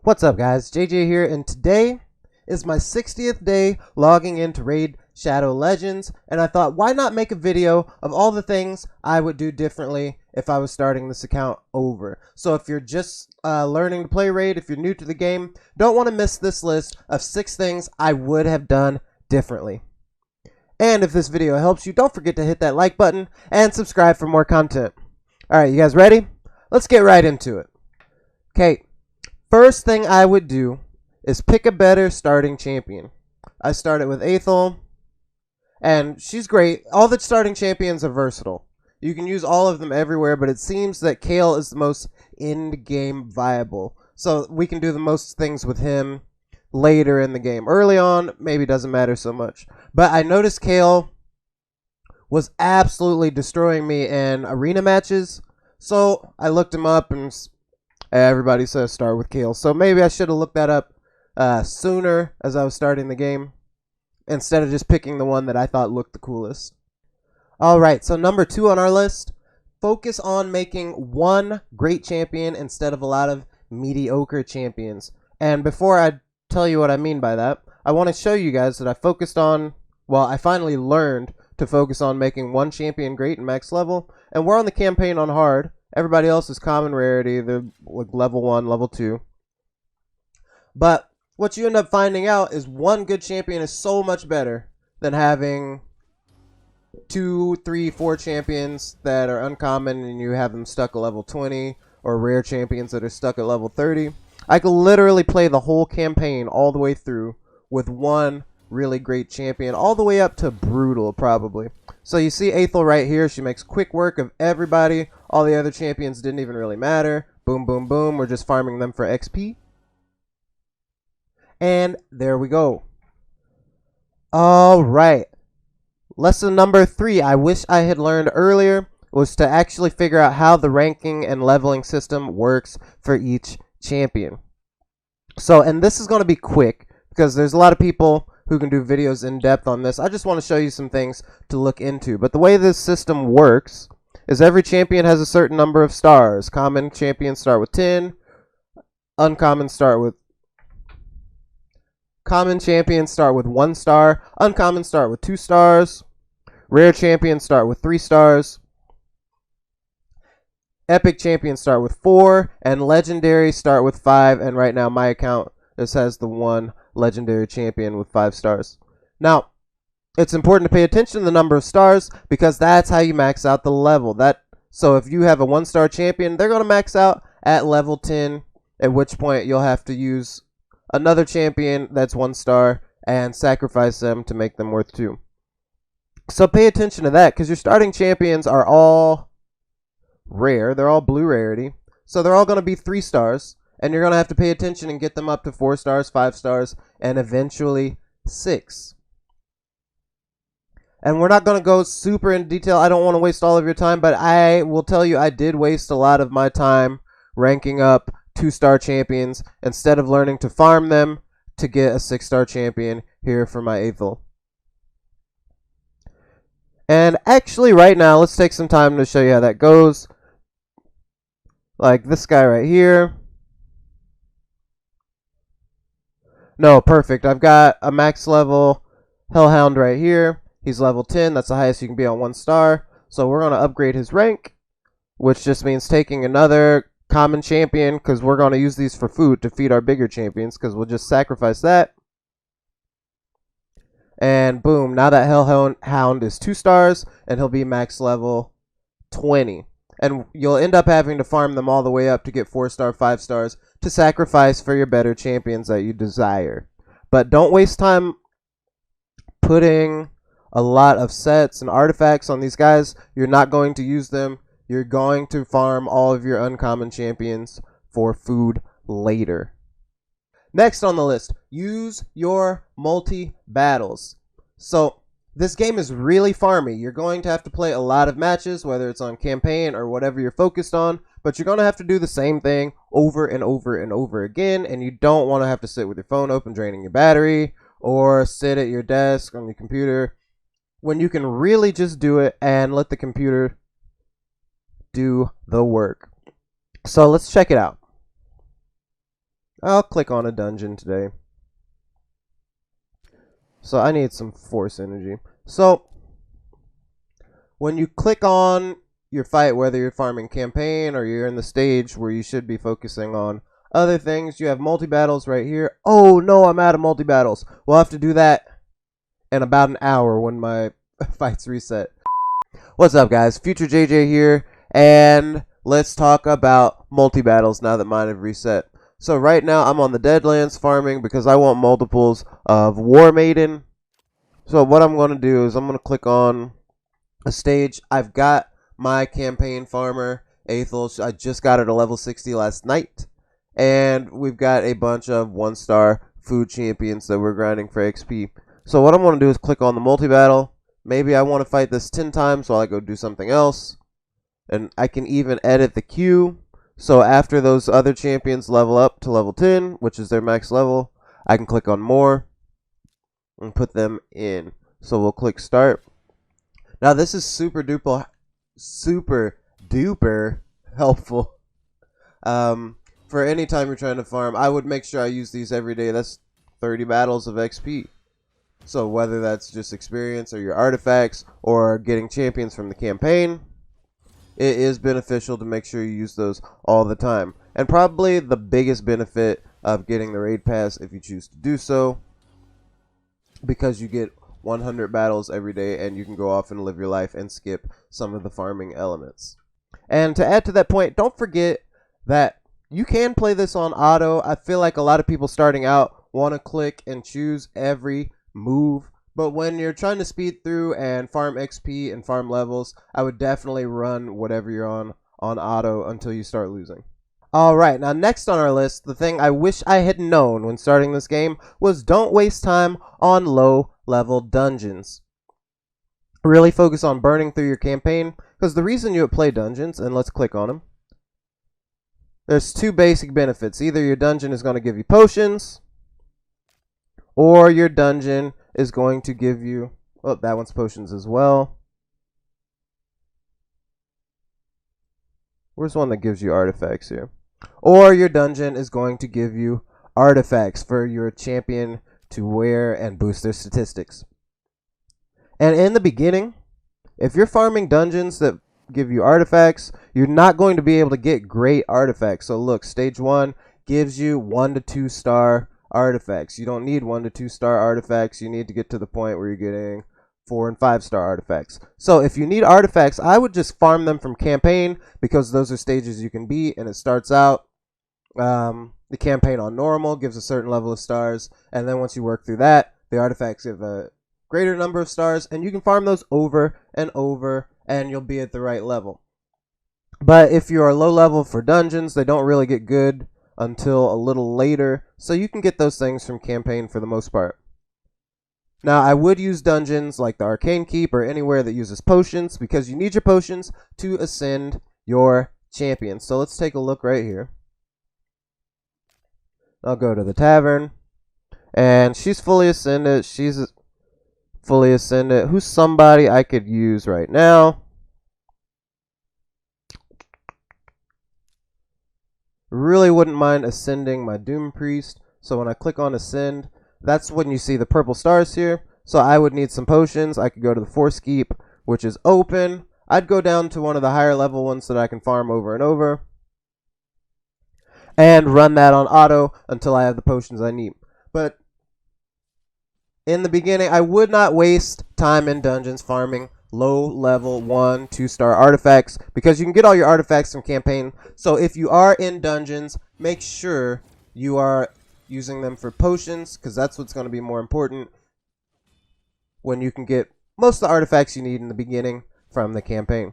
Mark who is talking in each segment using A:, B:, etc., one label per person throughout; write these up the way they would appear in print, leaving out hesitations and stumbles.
A: What's up, guys? JJ here, and today is my 60th day logging into Raid Shadow Legends, and I thought, why not make a video of all the things I would do differently if I was starting this account over. So if you're just learning to play Raid, if you're new to the game, don't want to miss this list of 6 things I would have done differently. And if this video helps you, don't forget to hit that like button and subscribe for more content. Alright, you guys ready? Let's get right into it. Okay. First thing I would do is pick a better starting champion. I started with Aethel, and she's great. All the starting champions are versatile. You can use all of them everywhere, but it seems that Kayle is the most in-game viable. So we can do the most things with him later in the game. Early on, maybe doesn't matter so much. But I noticed Kayle was absolutely destroying me in arena matches, so I looked him up and everybody says start with Kayle. So maybe I should have looked that up sooner as I was starting the game, instead of just picking the one that I thought looked the coolest. Alright, so number 2 on our list, focus on making one great champion instead of a lot of mediocre champions. And before I tell you what I mean by that, I want to show you guys that I finally learned to focus on making one champion great and max level. And we're on the campaign on hard. Everybody else is common rarity. They're like level 1, level 2. But what you end up finding out is one good champion is so much better than having 2, 3, 4 champions that are uncommon and you have them stuck at level 20, or rare champions that are stuck at level 30. I could literally play the whole campaign all the way through with one really great champion, all the way up to brutal probably. So you see Aethel right here. She makes quick work of everybody. All the other champions didn't even really matter. Boom, boom, boom. We're just farming them for XP. And there we go. Alright. Lesson number 3 I wish I had learned earlier was to actually figure out how the ranking and leveling system works for each champion. So, and this is going to be quick because there's a lot of people who can do videos in depth on this. I just want to show you some things to look into. But the way this system works is every champion has a certain number of stars. Common champions start with 10. Common champions start with 1 star. Uncommon start with 2 stars. Rare champions start with 3 stars. Epic champions start with 4. And legendary start with 5. And right now my account just has the 1 legendary champion with 5 stars. Now, it's important to pay attention to the number of stars because that's how you max out the level. So if you have a 1-star champion, they're going to max out at level 10, at which point you'll have to use another champion that's 1 star and sacrifice them to make them worth 2. So pay attention to that because your starting champions are all rare. They're all blue rarity. So they're all going to be 3 stars. And you're going to have to pay attention and get them up to 4 stars, 5 stars, and eventually 6. And we're not going to go super in detail. I don't want to waste all of your time, but I will tell you I did waste a lot of my time ranking up 2-star champions instead of learning to farm them to get a 6-star champion here for my Aethel. And actually right now, let's take some time to show you how that goes. Like this guy right here. No, perfect. I've got a max level Hellhound right here. He's level 10. That's the highest you can be on 1 star. So we're going to upgrade his rank, which just means taking another common champion because we're going to use these for food to feed our bigger champions because we'll just sacrifice that. And boom, now that Hellhound is 2 stars and he'll be max level 20. And you'll end up having to farm them all the way up to get 4-star, 5 stars to sacrifice for your better champions that you desire. But don't waste time putting a lot of sets and artifacts on these guys. You're not going to use them. You're going to farm all of your uncommon champions for food later. Next on the list, use your multi-battles. So this game is really farmy. You're going to have to play a lot of matches, whether it's on campaign or whatever you're focused on, but you're going to have to do the same thing over and over and over again, and you don't want to have to sit with your phone open draining your battery or sit at your desk on your computer when you can really just do it and let the computer do the work. So let's check it out. I'll click on a dungeon today. So I need some force energy. So when you click on your fight, whether you're farming campaign or you're in the stage where you should be focusing on other things, you have multi-battles right here. Oh no, I'm out of multi-battles. We'll have to do that in about an hour when my fights reset. What's up, guys? Future JJ here, and let's talk about multi-battles now that mine have reset. So right now I'm on the Deadlands farming because I want multiples of War Maiden. So what I'm going to do is I'm going to click on a stage. I've got my campaign farmer, Aethel. I just got her to level 60 last night. And we've got a bunch of 1-star food champions that we're grinding for XP. So what I'm going to do is click on the multi-battle. Maybe I want to fight this 10 times while I go do something else. And I can even edit the queue. So after those other champions level up to level 10, which is their max level, I can click on more and put them in. So we'll click start. Now this is super duper helpful. For any time you're trying to farm, I would make sure I use these every day. That's 30 battles of XP. So whether that's just experience or your artifacts or getting champions from the campaign, it is beneficial to make sure you use those all the time. And probably the biggest benefit of getting the raid pass, if you choose to do so, because you get 100 battles every day and you can go off and live your life and skip some of the farming elements. And to add to that point, don't forget that you can play this on auto. I feel like a lot of people starting out want to click and choose every move, but when you're trying to speed through and farm XP and farm levels, I would definitely run whatever you're on auto until you start losing. Alright, now next on our list, the thing I wish I had known when starting this game was don't waste time on low level dungeons. Really focus on burning through your campaign, because the reason you would play dungeons, and let's click on them, there's two basic benefits. Either your dungeon is going to give you potions, or your dungeon is going to give you, oh, that one's potions as well. Where's one that gives you artifacts here? Or your dungeon is going to give you artifacts for your champion to wear and boost their statistics. And in the beginning, if you're farming dungeons that give you artifacts, you're not going to be able to get great artifacts. So look, stage 1 gives you 1 to 2 star artifacts. You don't need 1 to 2 star artifacts. You need to get to the point where you're getting 4 and 5 star artifacts. So if you need artifacts, I would just farm them from campaign, because those are stages you can beat, and it starts out the campaign on normal, gives a certain level of stars, and then once you work through that, the artifacts give a greater number of stars, and you can farm those over and over, and you'll be at the right level. But if you're low level for dungeons, they don't really get good until a little later, so you can get those things from campaign for the most part. Now, I would use dungeons like the Arcane Keep or anywhere that uses potions, because you need your potions to ascend your champion. So let's take a look right here. I'll go to the tavern, and she's fully ascended. She's fully ascended. Who's somebody I could use right now? Really wouldn't mind ascending my Doom Priest. So when I click on ascend, that's when you see the purple stars here. So I would need some potions. I could go to the Force Keep, which is open. I'd go down to one of the higher level ones that I can farm over and over, and run that on auto until I have the potions I need. But in the beginning, I would not waste time in dungeons farming low level 1, 2 star artifacts, because you can get all your artifacts from campaign. So if you are in dungeons, make sure you are using them for potions, because that's what's going to be more important when you can get most of the artifacts you need in the beginning from the campaign.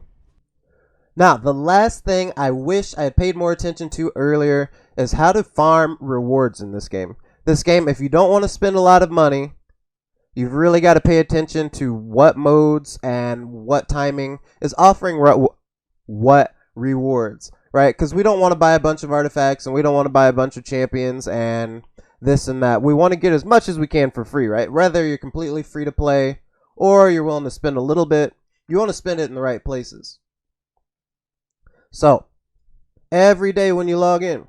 A: Now, the last thing I wish I had paid more attention to earlier is how to farm rewards in this game. This game, if you don't want to spend a lot of money, you've really got to pay attention to what modes and what timing is offering what rewards, right? Because we don't want to buy a bunch of artifacts, and we don't want to buy a bunch of champions and this and that. We want to get as much as we can for free, right? Whether you're completely free to play or you're willing to spend a little bit, you want to spend it in the right places. So, every day when you log in,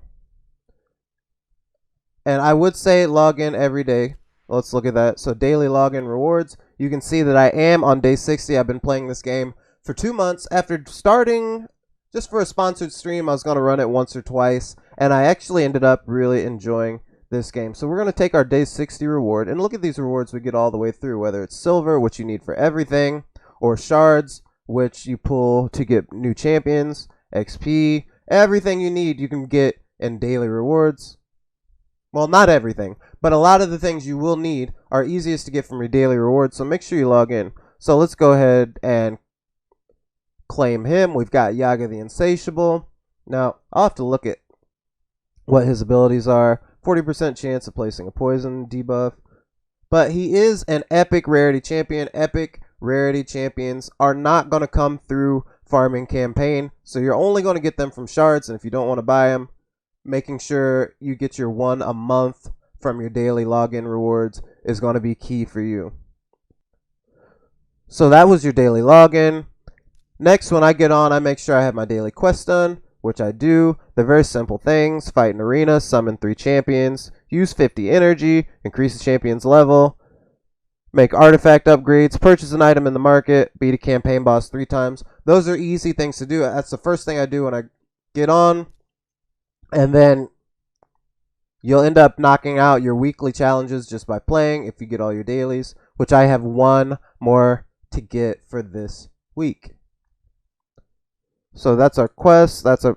A: And I would say log in every day. Let's look at that. So daily login rewards. You can see that I am on day 60. I've been playing this game for 2 months. After starting just for a sponsored stream, I was going to run it once or twice. And I actually ended up really enjoying this game. So we're going to take our day 60 reward. And look at these rewards we get all the way through. Whether it's silver, which you need for everything, or shards, which you pull to get new champions, XP, everything you need you can get in daily rewards. Well, not everything, but a lot of the things you will need are easiest to get from your daily rewards, so make sure you log in. So let's go ahead and claim him. We've got Yaga the Insatiable. Now, I'll have to look at what his abilities are. 40% chance of placing a poison debuff. But he is an epic rarity champion. Epic rarity champions are not going to come through farming campaign, so you're only going to get them from shards, and if you don't want to buy them, making sure you get your 1 a month from your daily login rewards is going to be key for you. So that was your daily login. Next, when I get on, I make sure I have my daily quest done, which I do. They're very simple things. Fight an arena, summon 3 champions, use 50 energy, increase the champion's level, make artifact upgrades, purchase an item in the market, beat a campaign boss 3 times. Those are easy things to do. That's the first thing I do when I get on. And then you'll end up knocking out your weekly challenges just by playing if you get all your dailies, which I have 1 more to get for this week. So that's our quest. That's our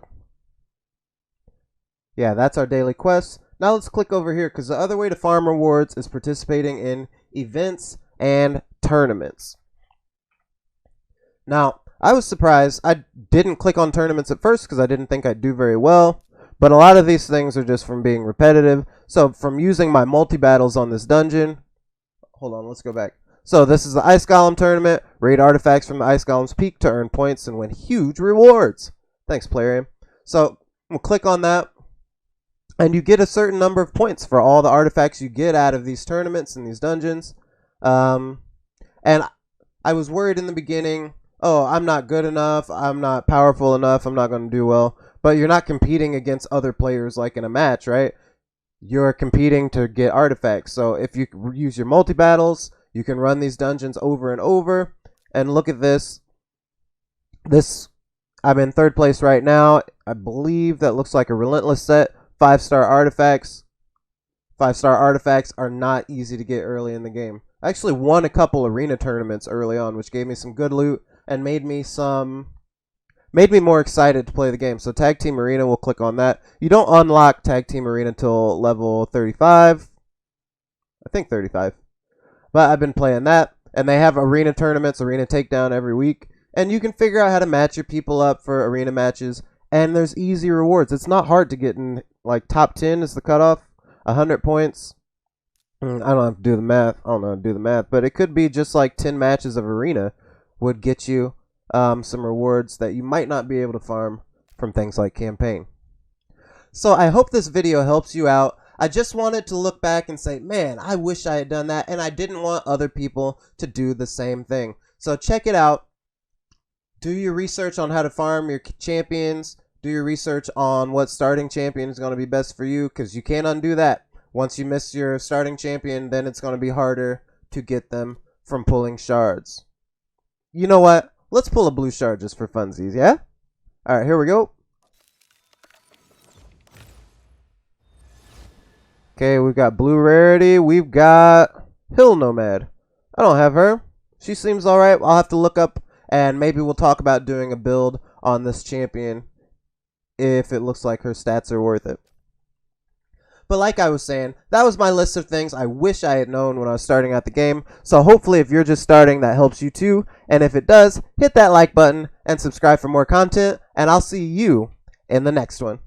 A: daily quest. Now let's click over here, because the other way to farm rewards is participating in events and tournaments. Now, I was surprised. I didn't click on tournaments at first because I didn't think I'd do very well. But a lot of these things are just from being repetitive. So from using my multi-battles on this dungeon. Hold on, let's go back. So this is the Ice Golem tournament. Raid artifacts from the Ice Golem's peak to earn points and win huge rewards. Thanks, Plarium. So we'll click on that. And you get a certain number of points for all the artifacts you get out of these tournaments and these dungeons. And I was worried in the beginning, oh, I'm not good enough. I'm not powerful enough. I'm not going to do well. But you're not competing against other players like in a match, right? You're competing to get artifacts. So if you use your multi-battles, you can run these dungeons over and over. And look at this. I'm in 3rd place right now. I believe that looks like a Relentless set. 5-star artifacts. 5-star artifacts are not easy to get early in the game. I actually won a couple arena tournaments early on, which gave me some good loot and made me more excited to play the game. So Tag Team Arena, we'll click on that. You don't unlock Tag Team Arena until level 35. I think 35. But I've been playing that. And they have arena tournaments, arena takedown every week. And you can figure out how to match your people up for arena matches. And there's easy rewards. It's not hard to get in, like top 10 is the cutoff. 100 points. I don't have to do the math. I don't know how to do the math. But it could be just like 10 matches of arena would get you some rewards that you might not be able to farm from things like campaign. So I hope this video helps you out. I just wanted to look back and say, man, I wish I had done that, and I didn't want other people to do the same thing. So check it out. Do your research on how to farm your champions. Do your research on what starting champion is going to be best for you, because you can't undo that. Once you miss your starting champion, then it's going to be harder to get them from pulling shards. You know what? Let's pull a blue shard just for funsies, yeah? Alright, here we go. Okay, we've got blue rarity. We've got Hill Nomad. I don't have her. She seems alright. I'll have to look up, and maybe we'll talk about doing a build on this champion if it looks like her stats are worth it. But like I was saying, that was my list of things I wish I had known when I was starting out the game. So hopefully if you're just starting, that helps you too. And if it does, hit that like button and subscribe for more content. And I'll see you in the next one.